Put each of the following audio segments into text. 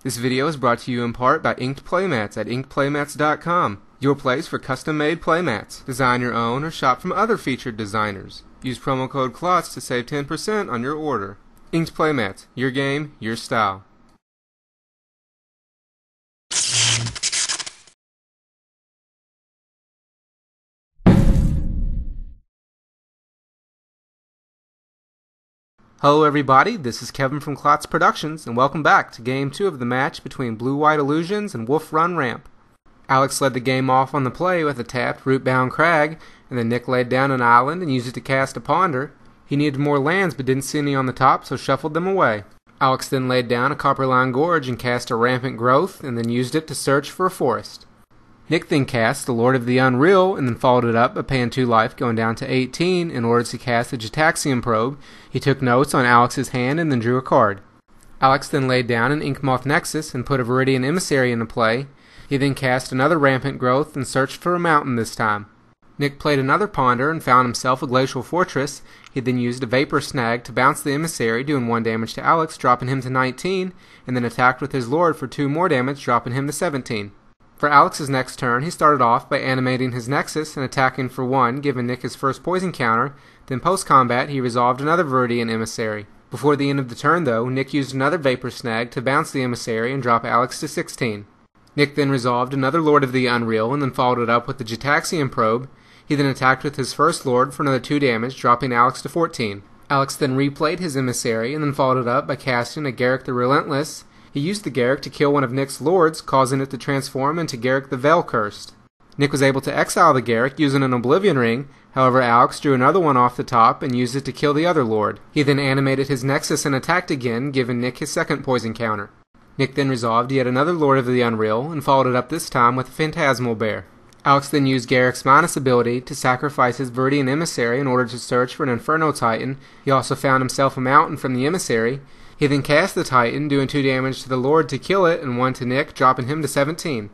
This video is brought to you in part by Inked Playmats at inkedplaymats.com, your place for custom-made playmats. Design your own or shop from other featured designers. Use promo code KLOTZ to save 10% on your order. Inked Playmats, your game, your style. Hello everybody, this is Kevin from KlotzProductions, and welcome back to Game 2 of the match between Blue-White Illusions and Wolf Run Ramp. Alex led the game off on the play with a tapped root-bound crag, and then Nick laid down an island and used it to cast a ponder. He needed more lands but didn't see any on the top, so shuffled them away. Alex then laid down a Copperline Gorge and cast a Rampant Growth, and then used it to search for a forest. Nick then cast the Lord of the Unreal, and then followed it up by paying 2 life, going down to 18 in order to cast the Gitaxian Probe. He took notes on Alex's hand and then drew a card. Alex then laid down an Inkmoth Nexus and put a Viridian Emissary into play. He then cast another Rampant Growth and searched for a mountain this time. Nick played another Ponder and found himself a Glacial Fortress. He then used a Vapor Snag to bounce the Emissary, doing 1 damage to Alex, dropping him to 19, and then attacked with his Lord for 2 more damage, dropping him to 17. For Alex's next turn, he started off by animating his Nexus and attacking for 1, giving Nick his first poison counter. Then post-combat, he resolved another Viridian Emissary. Before the end of the turn, though, Nick used another Vapor Snag to bounce the Emissary and drop Alex to 16. Nick then resolved another Lord of the Unreal and then followed it up with the Gitaxian Probe. He then attacked with his first Lord for another 2 damage, dropping Alex to 14. Alex then replayed his Emissary and then followed it up by casting a Garruk the Relentless. He used the Garruk to kill one of Nick's lords, causing it to transform into Garruk the Veil-Cursed. Nick was able to exile the Garruk using an Oblivion Ring. However, Alex drew another one off the top and used it to kill the other lord. He then animated his Nexus and attacked again, giving Nick his second poison counter. Nick then resolved yet another Lord of the Unreal and followed it up this time with a Phantasmal Bear. Alex then used Garruk's Minus ability to sacrifice his Viridian Emissary in order to search for an Inferno Titan. He also found himself a mountain from the Emissary. He then cast the Titan, doing 2 damage to the Lord to kill it and 1 to Nick, dropping him to 17.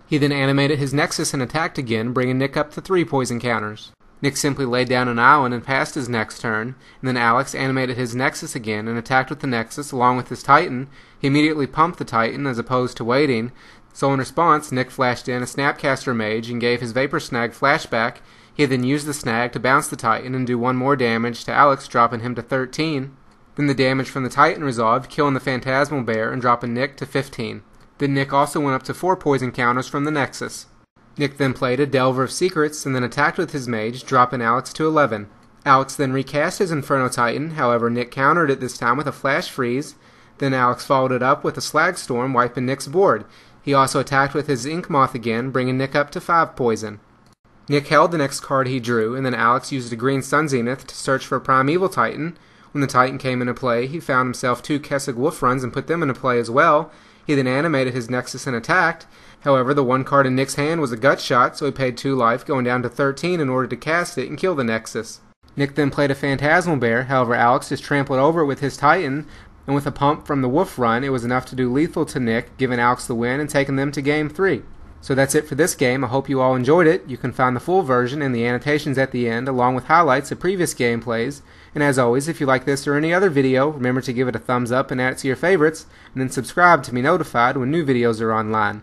He then animated his Nexus and attacked again, bringing Nick up to 3 poison counters. Nick simply laid down an island and passed his next turn, and then Alex animated his Nexus again and attacked with the Nexus along with his Titan. He immediately pumped the Titan as opposed to waiting, so in response, Nick flashed in a Snapcaster Mage and gave his Vapor Snag flashback. He then used the Snag to bounce the Titan and do 1 more damage to Alex, dropping him to 13. Then the damage from the Titan resolved, killing the Phantasmal Bear and dropping Nick to 15. Then Nick also went up to 4 poison counters from the Nexus. Nick then played a Delver of Secrets and then attacked with his Mage, dropping Alex to 11. Alex then recast his Inferno Titan, however Nick countered it this time with a Flash Freeze. Then Alex followed it up with a Slag Storm, wiping Nick's board. He also attacked with his Inkmoth again, bringing Nick up to 5 poison. Nick held the next card he drew, and then Alex used a Green Sun Zenith to search for a Primeval Titan. When the Titan came into play, he found himself 2 Kessig Wolf Runs and put them into play as well. He then animated his Nexus and attacked. However, the 1 card in Nick's hand was a Gut Shot, so he paid 2 life, going down to 13 in order to cast it and kill the Nexus. Nick then played a Phantasmal Bear, however Alex just trampled over it with his Titan, and with a pump from the Wolf Run, it was enough to do lethal to Nick, giving Alex the win and taking them to Game 3. So that's it for this game. I hope you all enjoyed it. You can find the full version and the annotations at the end, along with highlights of previous gameplays. And as always, if you like this or any other video, remember to give it a thumbs up and add it to your favorites, and then subscribe to be notified when new videos are online.